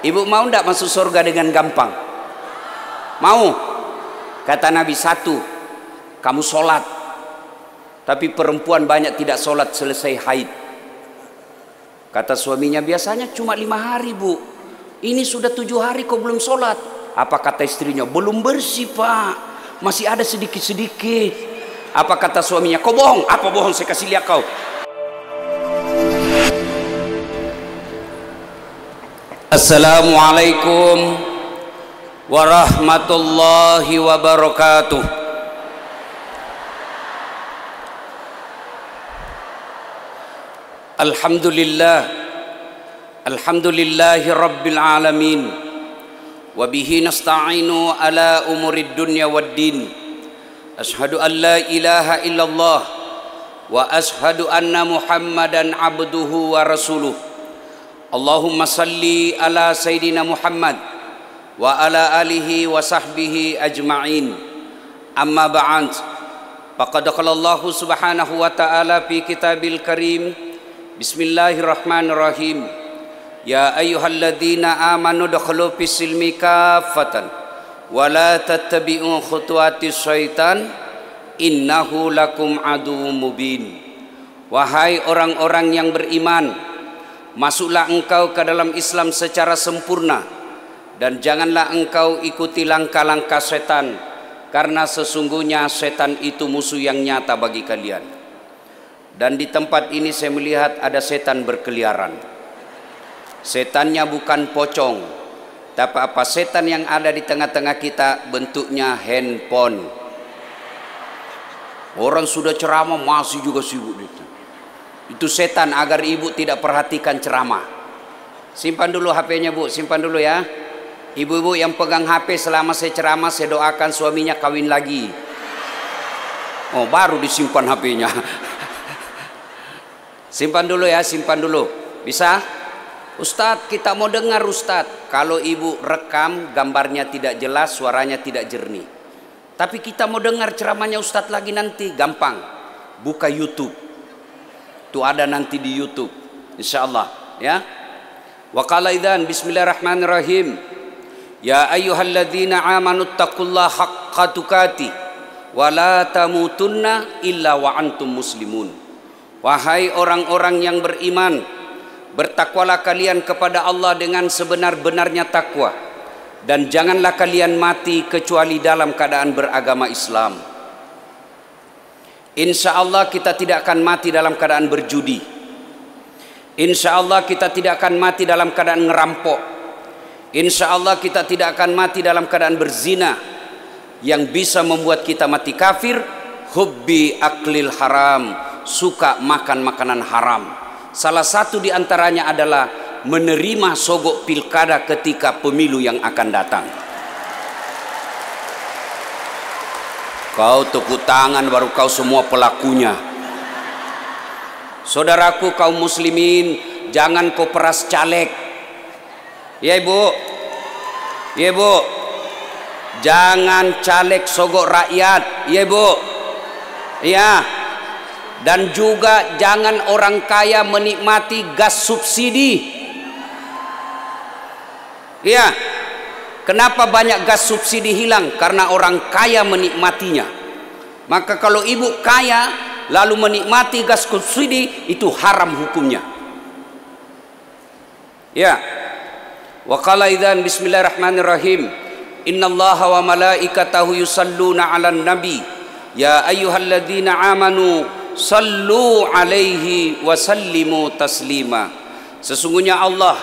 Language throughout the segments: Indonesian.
Ibu mau ndak masuk surga dengan gampang? Mau? Kata Nabi, satu, kamu sholat. Tapi perempuan banyak tidak sholat selesai haid. Kata suaminya, biasanya cuma 5 hari bu, ini sudah 7 hari kau belum sholat. Apa kata istrinya? Belum bersih pak, masih ada sedikit-sedikit. Apa kata suaminya? Kau bohong. Apa bohong? Saya kasih lihat kau. Assalamualaikum warahmatullahi wabarakatuh. Alhamdulillahi rabbil alamin. Wabihi nasta'inu ala umurid dunya waddin. Ashhadu an la ilaha illallah wa ashhadu anna muhammadan abduhu wa rasuluh. Allahumma salli ala Sayyidina Muhammad wa ala alihi wa sahbihi ajma'in. Amma ba'd. Faqad qala Allah subhanahu wa ta'ala fi kitabil karim. Bismillahirrahmanirrahim. Ya ayyuhalladzina amanu dukhulu fis silmi kaffatan wa la tattabi'u khutuwatis syaitan innahu lakum aduwwum mubin. Wahai orang-orang yang beriman, masuklah engkau ke dalam Islam secara sempurna dan janganlah engkau ikuti langkah-langkah setan, karena sesungguhnya setan itu musuh yang nyata bagi kalian. Dan di tempat ini saya melihat ada setan berkeliaran. Setannya bukan pocong, tapi apa setan yang ada di tengah-tengah kita bentuknya handphone. Orang sudah ceramah masih juga sibuk itu. Itu setan agar ibu tidak perhatikan ceramah. Simpan dulu HP-nya bu, simpan dulu ya. Ibu-ibu yang pegang HP selama saya ceramah, saya doakan suaminya kawin lagi. Oh, baru disimpan HP-nya. Simpan dulu ya, simpan dulu. Bisa? Ustadz, kita mau dengar Ustadz. Kalau ibu rekam gambarnya tidak jelas, suaranya tidak jernih. Tapi kita mau dengar ceramahnya Ustadz lagi nanti, gampang. Buka YouTube. Itu ada nanti di YouTube, insyaallah ya. Wa qala idzan bismillahirrahmanirrahim. Ya ayyuhalladzina amanu taqullaha haqqa tuqatih wa la tamutunna illa wa antum muslimun. Wahai orang-orang yang beriman, bertakwalah kalian kepada Allah dengan sebenar-benarnya takwa, dan janganlah kalian mati kecuali dalam keadaan beragama Islam. Insya Allah kita tidak akan mati dalam keadaan berjudi. Insya Allah kita tidak akan mati dalam keadaan ngerampok. Insya Allah kita tidak akan mati dalam keadaan berzina. Yang bisa membuat kita mati kafir, hubbi aklil haram, suka makan makanan haram. Salah satu di antaranya adalah menerima sogok pilkada ketika pemilu yang akan datang. Kau tepuk tangan baru kau semua pelakunya. Saudaraku kaum muslimin, jangan kau peras caleg. Ya ibu, ya ibu, jangan caleg sogok rakyat. Ya ibu, ya. Dan juga jangan orang kaya menikmati gas subsidi. Ya. Kenapa banyak gas subsidi hilang? Karena orang kaya menikmatinya. Maka kalau ibu kaya lalu menikmati gas subsidi, itu haram hukumnya. Ya. Wa qala idzan bismillahirrahmanirrahim. Innallaha wa malaikatahu yusalluna 'alan nabi. Ya ayyuhalladzina amanu sallu 'alaihi wa sallimu taslima. Sesungguhnya Allah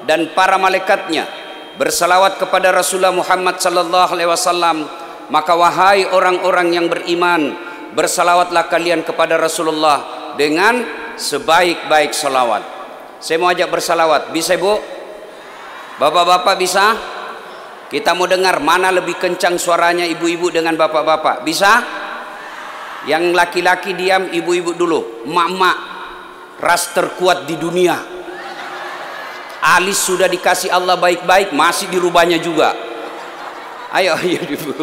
dan para malaikatnya bersalawat kepada Rasulullah Muhammad sallallahu alaihi wasallam. Maka wahai orang-orang yang beriman, bersalawatlah kalian kepada Rasulullah dengan sebaik-baik salawat. Saya mau ajak bersalawat. Bisa ibu? Bapak-bapak bisa? Kita mau dengar mana lebih kencang suaranya ibu-ibu dengan bapak-bapak. Bisa? Yang laki-laki diam, ibu-ibu dulu. Emak-emak, ras terkuat di dunia. Alis sudah dikasih Allah baik-baik, masih dirubahnya juga. Ayo, ayo ibu.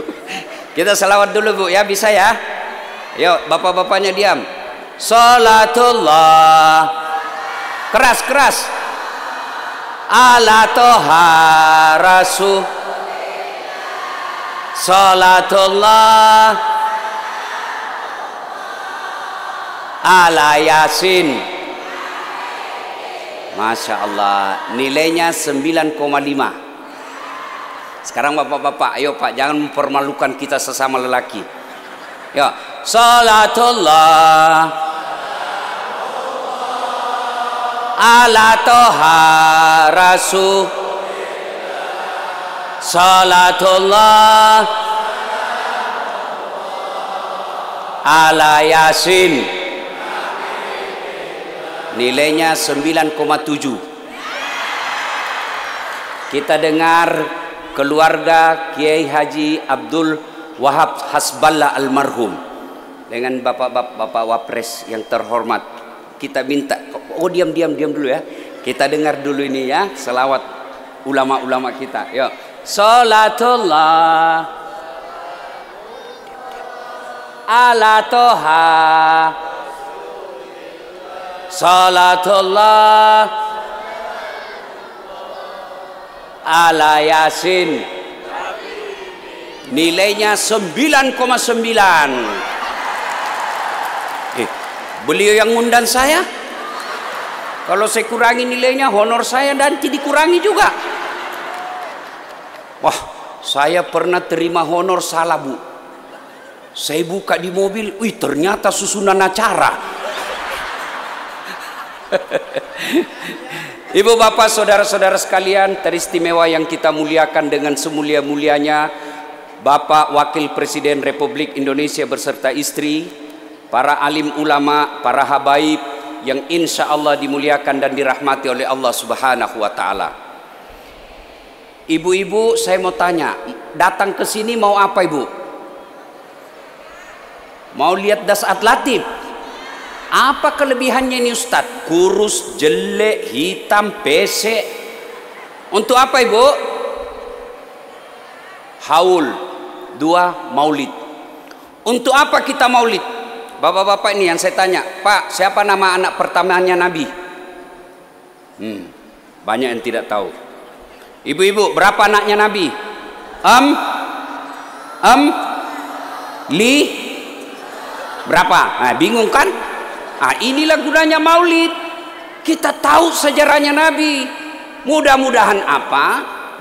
Kita salawat dulu bu, ya bisa ya? Yuk, bapak-bapaknya diam. Salatullah. Keras, keras. ala toha rasul salatullah ala yasin. Masya Allah, nilainya 9,5. Sekarang bapak-bapak, ayo pak, jangan mempermalukan kita sesama lelaki. Ya, salatullah ala toha rasul salatullah ala yasin. Nilainya 9,7. Kita dengar keluarga Kiai Haji Abdul Wahab Hasballah almarhum dengan bapak-bapak wapres yang terhormat. Kita minta, diam dulu ya. Kita dengar dulu ini ya, selawat ulama-ulama kita. Yuk, salatullah ala toha salatullah ala yasin. Nilainya 9,9. Beliau yang ngundang saya. Kalau saya kurangi nilainya, honor saya nanti dikurangi juga. Wah, saya pernah terima honor salah bu. Saya buka di mobil, wih ternyata susunan acara. Ibu bapak saudara-saudara sekalian, teristimewa yang kita muliakan dengan semulia-mulianya Bapak Wakil Presiden Republik Indonesia beserta istri, para alim ulama, para habaib yang insya Allah dimuliakan dan dirahmati oleh Allah Subhanahu wa Ta'ala. Ibu-ibu, saya mau tanya, datang ke sini mau apa ibu? Mau lihat das atlatif? Apa kelebihannya ini Ustadz? Kurus, jelek, hitam, pesek. Untuk apa ibu? Haul. 2. Maulid. Untuk apa kita maulid? Bapak-bapak ini yang saya tanya, Pak, siapa nama anak pertamanya Nabi? Banyak yang tidak tahu. Ibu-ibu, berapa anaknya Nabi? Berapa? Nah, bingung kan? Inilah gunanya maulid. Kita tahu sejarahnya Nabi. Mudah-mudahan apa?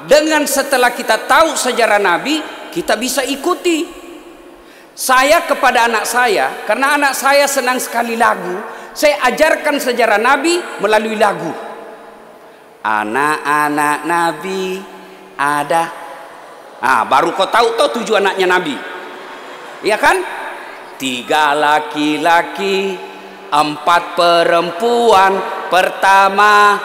Dengan setelah kita tahu sejarah Nabi, kita bisa ikuti. Saya kepada anak saya, karena anak saya senang sekali lagu, saya ajarkan sejarah Nabi melalui lagu. Anak-anak Nabi ada. Baru kau tahu tujuh anaknya Nabi. Iya kan? 3 laki-laki, 4 perempuan. Pertama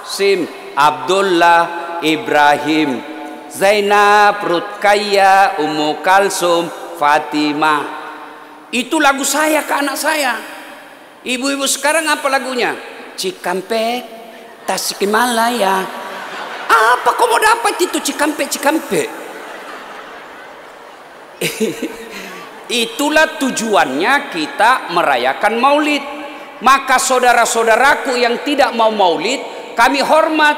Sim, Abdullah, Ibrahim, Zainab, Rutkaya, Ummu Kalsum, Fatimah. Itu lagu saya ke anak saya. Ibu-ibu sekarang apa lagunya? Cikampek, Tasikmalaya. Apa kau mau dapat itu Cikampek? Itulah tujuannya kita merayakan maulid. Maka saudara-saudaraku yang tidak mau maulid, kami hormat.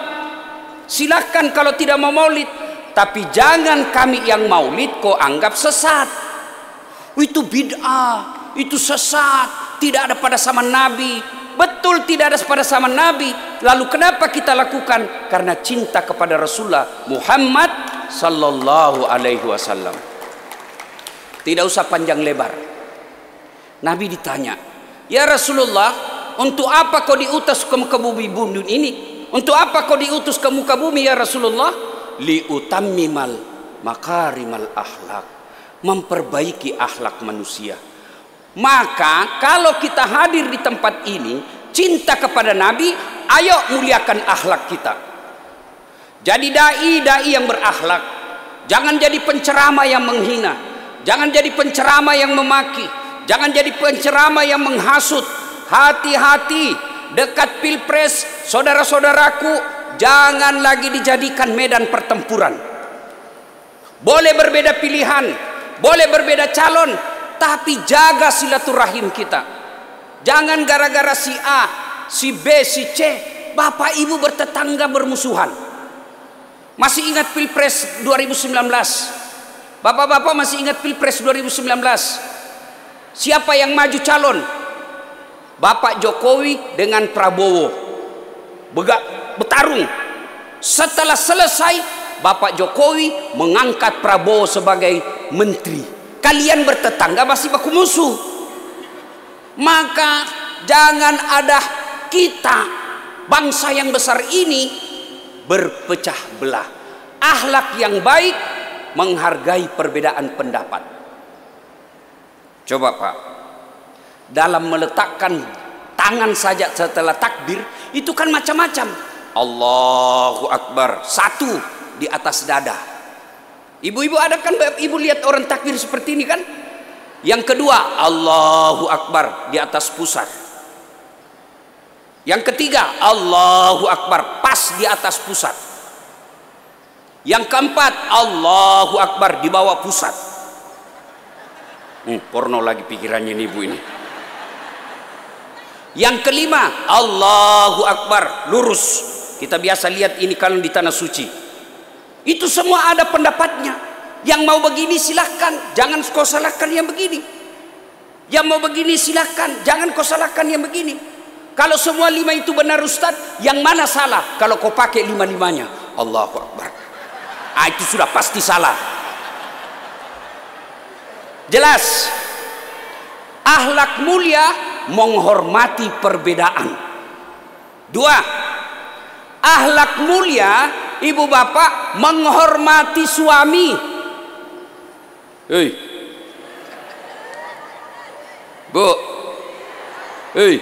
Silahkan kalau tidak mau maulid. Tapi jangan kami yang maulid kau anggap sesat. Itu bid'ah, itu sesat, tidak ada pada zaman Nabi. Betul tidak ada pada zaman Nabi. Lalu kenapa kita lakukan? Karena cinta kepada Rasulullah Muhammad sallallahu alaihi wasallam. Tidak usah panjang lebar. Nabi ditanya, "Ya Rasulullah, untuk apa kau diutus ke muka bumi ini? Untuk apa kau diutus ke muka bumi ya Rasulullah?" Liutammimal makarimal akhlak, memperbaiki akhlak manusia. Maka kalau kita hadir di tempat ini, cinta kepada Nabi, ayo muliakan akhlak kita. Jadi dai yang berakhlak. Jangan jadi penceramah yang menghina. Jangan jadi penceramah yang memaki. Jangan jadi penceramah yang menghasut. Hati-hati, dekat pilpres, saudara-saudaraku, jangan lagi dijadikan medan pertempuran. Boleh berbeda pilihan, boleh berbeda calon, tapi jaga silaturahim kita. Jangan gara-gara si A, si B, si C, bapak ibu bertetangga bermusuhan. Masih ingat Pilpres 2019? Bapak-bapak masih ingat Pilpres 2019? Siapa yang maju calon? Bapak Jokowi dengan Prabowo bertarung. Setelah selesai, Bapak Jokowi mengangkat Prabowo sebagai menteri. Kalian bertetangga masih baku musuh. Maka jangan ada kita, bangsa yang besar ini, berpecah belah. Akhlak yang baik menghargai perbedaan pendapat. Coba Pak, dalam meletakkan tangan saja setelah takbir itu kan macam-macam. Allahu Akbar, satu di atas dada. Ibu-ibu ada kan, ibu lihat orang takbir seperti ini kan? Yang kedua, Allahu Akbar di atas pusar. Yang ketiga, Allahu Akbar pas di atas pusat. Yang keempat, Allahu Akbar di bawah pusat. Porno lagi pikirannya nih ibu ini. Yang kelima, Allahu Akbar lurus. Kita biasa lihat ini kalau di tanah suci. Itu semua ada pendapatnya. Yang mau begini silahkan, jangan kau salahkan yang begini. Yang mau begini silahkan, jangan kau salahkan yang begini. Kalau semua lima itu benar Ustaz, yang mana salah? Kalau kau pakai lima-limanya, Allahu Akbar. Itu sudah pasti salah. Jelas. Akhlak mulia menghormati perbedaan. Dua, akhlak mulia ibu bapak menghormati suami. Hei, Bu, hei,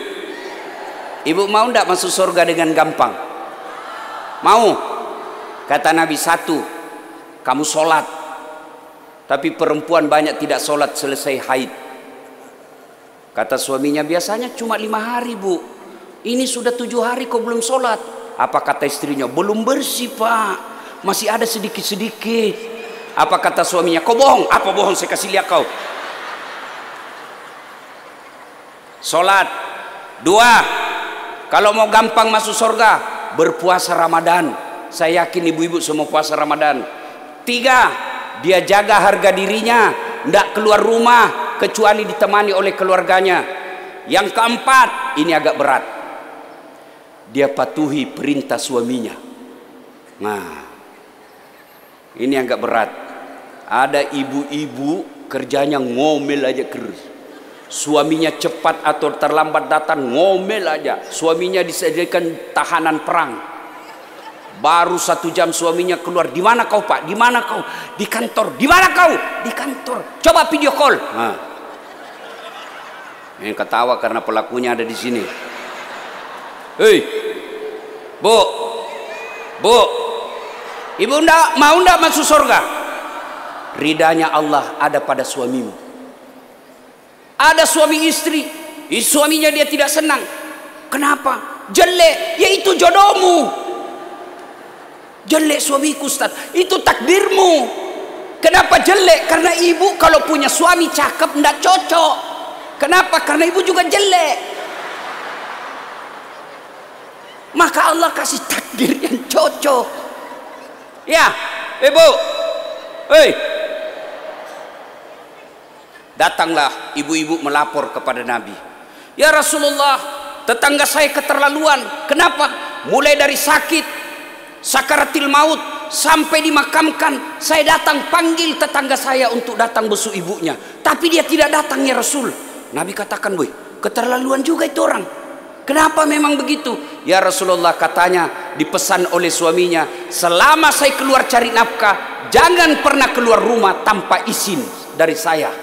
ibu mau ndak masuk surga dengan gampang? Mau? Kata Nabi, satu, kamu sholat. Tapi perempuan banyak tidak sholat selesai haid. Kata suaminya, biasanya cuma 5 hari Bu, ini sudah 7 hari kok belum sholat. Apa kata istrinya? Belum bersih Pak, masih ada sedikit-sedikit. Apa kata suaminya? Kau bohong. Apa bohong? Saya kasih lihat kau. Sholat. Dua, kalau mau gampang masuk surga, berpuasa Ramadan. Saya yakin ibu-ibu semua puasa Ramadan. Tiga, dia jaga harga dirinya, tidak keluar rumah kecuali ditemani oleh keluarganya. Yang keempat, ini agak berat, dia patuhi perintah suaminya. Nah, ini agak berat. Ada ibu-ibu kerjanya ngomel aja terus. Suaminya cepat atau terlambat datang, ngomel aja. Suaminya disediakan tahanan perang. Baru 1 jam suaminya keluar. Di mana kau Pak? Di mana kau? Di kantor. Di mana kau? Di kantor. Coba video call. Nah, yang ketawa karena pelakunya ada di sini. Hei, Bu, Bu, ibu mau ndak masuk surga? Ridanya Allah ada pada suamimu. Ada suami istri, suaminya dia tidak senang. Kenapa? Jelek, yaitu jodohmu. Jelek suamiku Ustaz, itu takdirmu. Kenapa jelek? Karena ibu kalau punya suami cakep tidak cocok. Kenapa? Karena ibu juga jelek. Maka Allah kasih takdir yang cocok. Ya, ibu, hei, datanglah ibu-ibu melapor kepada Nabi. Ya Rasulullah, tetangga saya keterlaluan. Kenapa? Mulai dari sakit, sakaratil maut, sampai dimakamkan, saya datang panggil tetangga saya untuk datang besuk ibunya, tapi dia tidak datang ya Rasul. Nabi katakan, boy, keterlaluan juga itu orang. Kenapa memang begitu? Ya Rasulullah, katanya dipesan oleh suaminya, selama saya keluar cari nafkah, jangan pernah keluar rumah tanpa izin dari saya.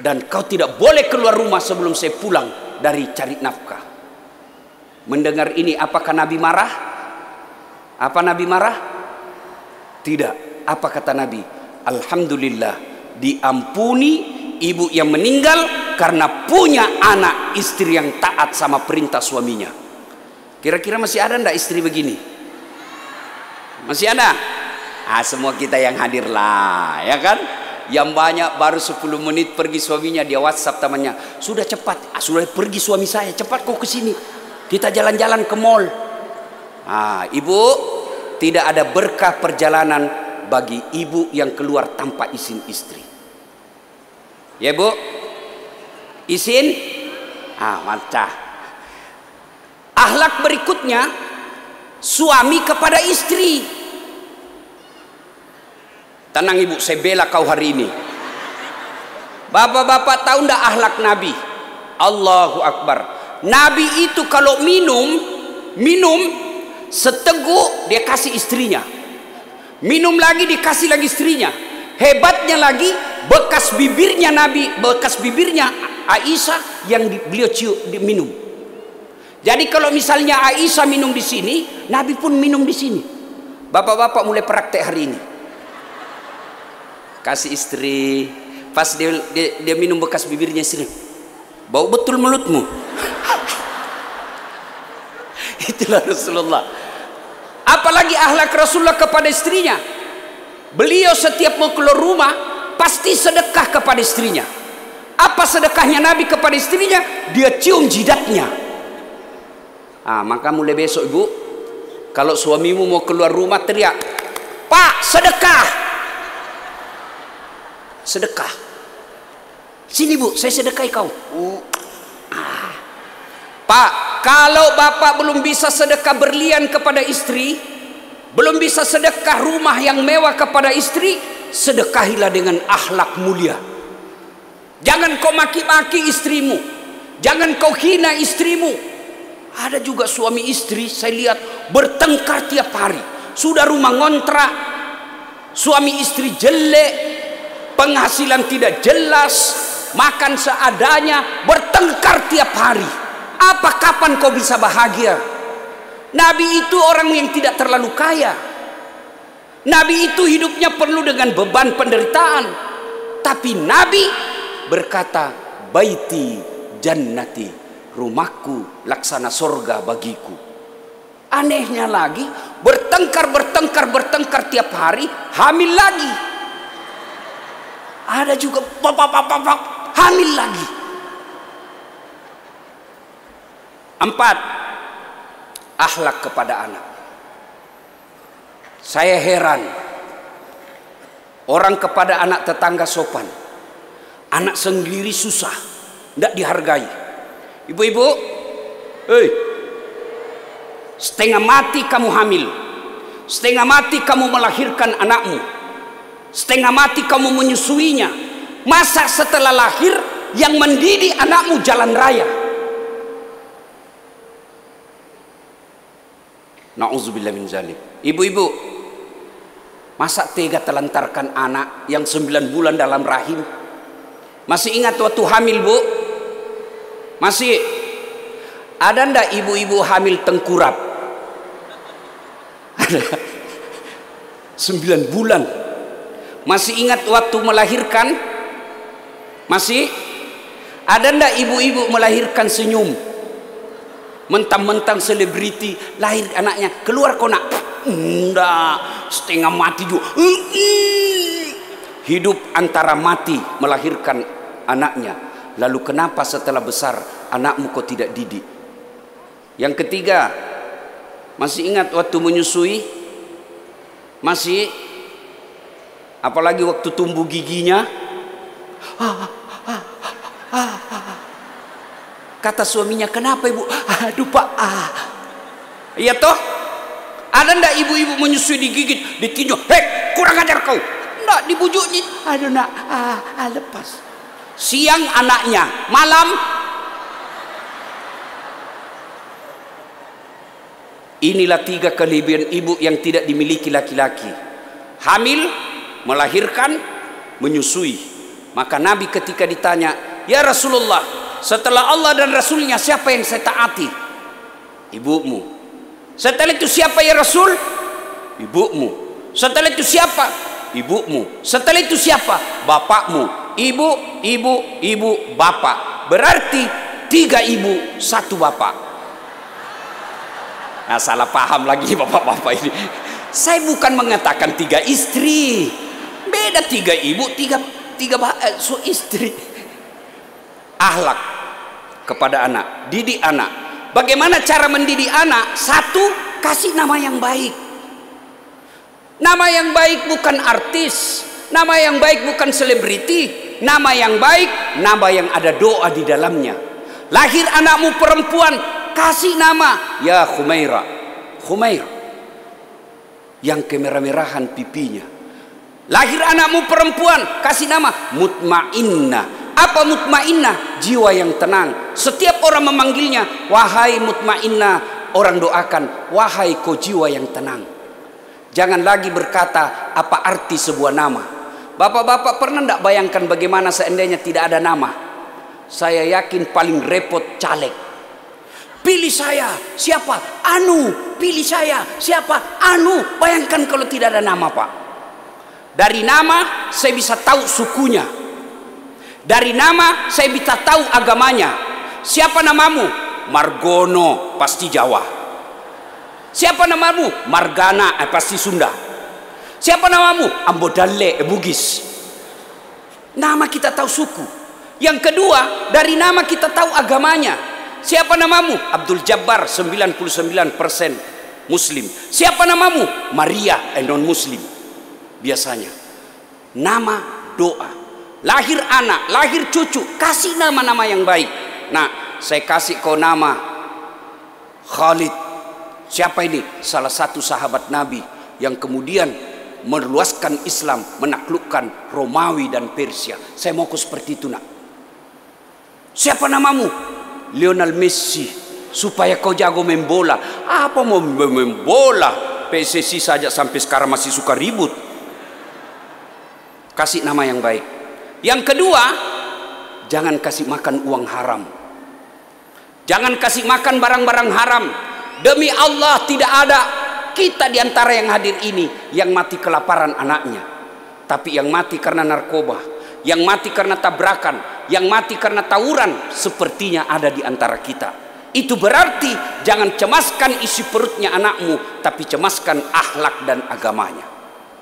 Dan kau tidak boleh keluar rumah sebelum saya pulang dari cari nafkah. Mendengar ini, apakah Nabi marah? Apa Nabi marah? Tidak. Apa kata Nabi? Alhamdulillah, diampuni ibu yang meninggal karena punya anak istri yang taat sama perintah suaminya. Kira-kira masih ada ndak istri begini? Masih ada? Semua kita yang hadir lah, ya kan? Yang banyak baru 10 menit pergi suaminya, dia WhatsApp temannya, sudah cepat, sudah pergi suami saya, cepat kau ke sini. Kita jalan-jalan ke mall. Ah, ibu, tidak ada berkah perjalanan bagi ibu yang keluar tanpa izin istri. Ya bu, izin. Mantap. Akhlak berikutnya, suami kepada istri. Tenang ibu, saya bela kau hari ini. Bapak-bapak tahu ndak akhlak Nabi? Allahu Akbar. Nabi itu kalau minum seteguk dia kasih istrinya. Minum lagi dikasih lagi istrinya. Hebatnya lagi bekas bibirnya Nabi, bekas bibirnya Aisyah yang beliau cium minum. Jadi kalau misalnya Aisyah minum di sini, Nabi pun minum di sini. Bapak-bapak mulai praktek hari ini. Kasih istri, pas dia minum bekas bibirnya istri, bau betul mulutmu. Itulah Rasulullah. Apalagi akhlak Rasulullah kepada istrinya. Beliau setiap mau keluar rumah pasti sedekah kepada istrinya. Apa sedekahnya Nabi kepada istrinya? Dia cium jidatnya. Maka mulai besok ibu, kalau suamimu mau keluar rumah teriak, "Pak, sedekah!" Sedekah. Sini bu, saya sedekahi kau. Pak, kalau bapak belum bisa sedekah berlian kepada istri, belum bisa sedekah rumah yang mewah kepada istri, sedekahilah dengan akhlak mulia. Jangan kau maki-maki istrimu, jangan kau hina istrimu. Ada juga suami istri saya lihat bertengkar tiap hari. Sudah rumah ngontrak, suami istri jelek, penghasilan tidak jelas, makan seadanya, bertengkar tiap hari. Apa kapan kau bisa bahagia? Nabi itu orang yang tidak terlalu kaya. Nabi itu hidupnya penuh dengan beban penderitaan. Tapi Nabi berkata, "Baiti jannati, rumahku laksana surga bagiku." Anehnya lagi, bertengkar tiap hari, hamil lagi. Ada juga bapak hamil lagi. 4. Akhlak kepada anak. Saya heran, orang kepada anak tetangga sopan, anak sendiri susah, tidak dihargai. Ibu-ibu, setengah mati kamu hamil, setengah mati kamu melahirkan anakmu, setengah mati kamu menyusuinya. Masa setelah lahir yang mendidik anakmu jalan raya? Na'udzubillah min zalik. Ibu-ibu, masa tega telantarkan anak yang 9 bulan dalam rahim? Masih ingat waktu hamil bu? Masih ada ndak ibu-ibu hamil tengkurap? Ada. 9 bulan. Masih ingat waktu melahirkan? Masih ada ndak ibu-ibu melahirkan senyum? Mentang-mentang selebriti lahir anaknya, keluar kok nak? Enggak, setengah mati juga. Hidup antara mati melahirkan anaknya. Lalu kenapa setelah besar anakmu kok tidak didik? Yang ketiga, masih ingat waktu menyusui? Masih? Apalagi waktu tumbuh giginya? Kata suaminya, "Kenapa ibu?" "Aduh pak." Iya toh? Ada ndak ibu-ibu menyusui digigit, ditinju, "Hei, kurang ajar kau." Ndak, dibujuknya. "Aduh nak, lepas." Siang anaknya, malam. Inilah 3 kelebihan ibu yang tidak dimiliki laki-laki: hamil, melahirkan, menyusui. Maka Nabi ketika ditanya, "Ya Rasulullah, setelah Allah dan Rasulnya siapa yang saya taati?" "Ibumu." "Setelah itu siapa ya Rasul?" "Ibumu." "Setelah itu siapa?" "Ibumu." "Setelah itu siapa?" "Bapakmu." Ibu, bapak. Berarti 3 ibu, 1 bapak. Nah, salah paham lagi bapak-bapak ini. Saya bukan mengatakan 3 istri. Beda 3 ibu, 3 istri. Akhlak kepada anak, didik anak. Bagaimana cara mendidik anak? Satu, kasih nama yang baik. Nama yang baik bukan artis, nama yang baik bukan selebriti, nama yang baik, nama yang ada doa di dalamnya. Lahir anakmu perempuan, kasih nama ya Khumaira, Khumair, yang kemerah-merahan pipinya. Lahir anakmu perempuan, kasih nama Mutmainnah. Apa Mutmainnah? Jiwa yang tenang. Setiap orang memanggilnya wahai Mutmainnah, orang doakan wahai kau jiwa yang tenang. Jangan lagi berkata apa arti sebuah nama. Bapak-bapak pernah tidak bayangkan bagaimana seandainya tidak ada nama? Saya yakin paling repot caleg. Pilih saya, siapa? Anu. Pilih saya, siapa? Anu. Bayangkan kalau tidak ada nama, Pak. Dari nama saya bisa tahu sukunya. Dari nama saya bisa tahu agamanya. Siapa namamu? Margono, pasti Jawa. Siapa namamu? Margana, pasti Sunda. Siapa namamu? Ambodalle, Bugis. Nama kita tahu suku. Yang kedua, dari nama kita tahu agamanya. Siapa namamu? Abdul Jabbar, 99% Muslim. Siapa namamu? Maria, non Muslim. Biasanya nama doa. Lahir anak, lahir cucu, kasih nama-nama yang baik. Nah, saya kasih kau nama Khalid. Siapa ini? Salah satu sahabat Nabi yang kemudian meluaskan Islam, menaklukkan Romawi dan Persia. Saya mau kau seperti itu, nak. Siapa namamu? Lionel Messi. Supaya kau jago main bola. Apa mau main bola? PSSI saja sampai sekarang masih suka ribut. Kasih nama yang baik. Yang kedua, jangan kasih makan uang haram. Jangan kasih makan barang-barang haram. Demi Allah, tidak ada kita di antara yang hadir ini yang mati kelaparan anaknya. Tapi yang mati karena narkoba, yang mati karena tabrakan, yang mati karena tawuran, sepertinya ada di antara kita. Itu berarti jangan cemaskan isi perutnya anakmu, tapi cemaskan akhlak dan agamanya.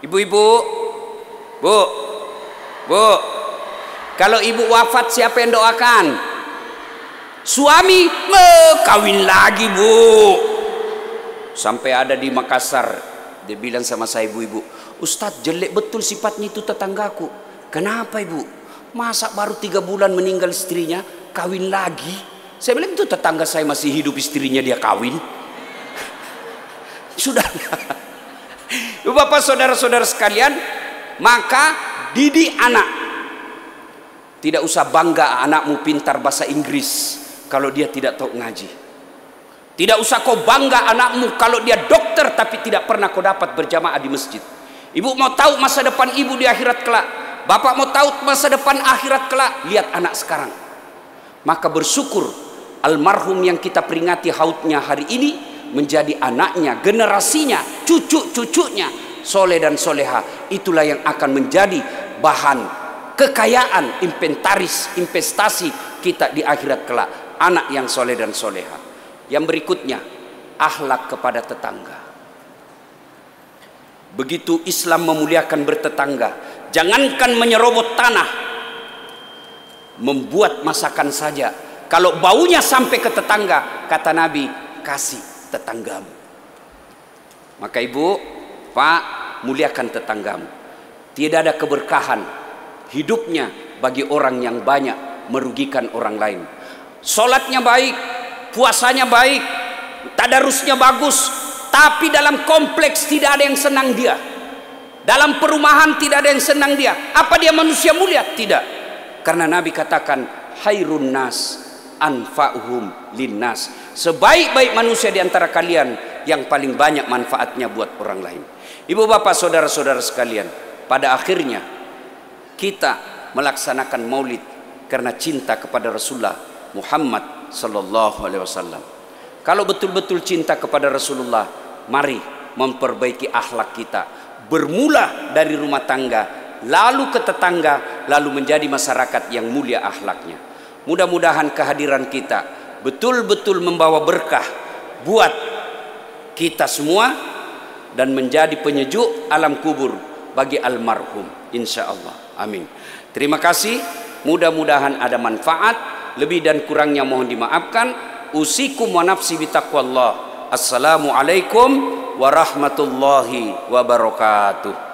Ibu-ibu, Bu, kalau ibu wafat siapa yang doakan? Suami, kawin lagi, Bu. Sampai ada di Makassar, dia bilang sama saya, ibu-ibu, Ustadz, jelek betul sifatnya itu tetanggaku. Kenapa, Ibu? Masa baru 3 bulan meninggal istrinya, kawin lagi? Saya bilang, itu tetangga saya masih hidup, istrinya dia kawin. Sudah. Bapak, saudara-saudara sekalian, maka didik anak. Tidak usah bangga anakmu pintar bahasa Inggris kalau dia tidak tahu ngaji. Tidak usah kau bangga anakmu kalau dia dokter tapi tidak pernah kau dapat berjamaah di masjid. Ibu mau tahu masa depan ibu di akhirat kelak, bapak mau tahu masa depan akhirat kelak, lihat anak sekarang. Maka bersyukur almarhum yang kita peringati hautnya hari ini menjadi anaknya, generasinya, cucu-cucunya soleh dan soleha. Itulah yang akan menjadi bahan kekayaan, investasi kita di akhirat kelak. Anak yang soleh dan soleha. Yang berikutnya, akhlak kepada tetangga. Begitu Islam memuliakan bertetangga, jangankan menyerobot tanah, membuat masakan saja. Kalau baunya sampai ke tetangga, kata Nabi, kasih tetanggamu. Maka ibu, pak, muliakan tetanggamu. Tidak ada keberkahan hidupnya bagi orang yang banyak merugikan orang lain. Sholatnya baik, puasanya baik, tadarusnya bagus, tapi dalam kompleks tidak ada yang senang dia. Dalam perumahan tidak ada yang senang dia. Apa dia manusia mulia? Tidak. Karena Nabi katakan, khairun nas anfa'uhum linnas. Sebaik-baik manusia di antara kalian yang paling banyak manfaatnya buat orang lain. Ibu bapak saudara-saudara sekalian, pada akhirnya kita melaksanakan maulid karena cinta kepada Rasulullah Muhammad sallallahu alaihi wasallam. Kalau betul-betul cinta kepada Rasulullah, mari memperbaiki akhlak kita. Bermula dari rumah tangga, lalu ke tetangga, lalu menjadi masyarakat yang mulia akhlaknya. Mudah-mudahan kehadiran kita betul-betul membawa berkah buat kita semua dan menjadi penyejuk alam kubur bagi almarhum, insyaallah. Amin. Terima kasih. Mudah-mudahan ada manfaat. Lebih dan kurangnya mohon dimaafkan. usikum wa nafsi bitaqwallah. Assalamualaikum warahmatullahi wabarakatuh.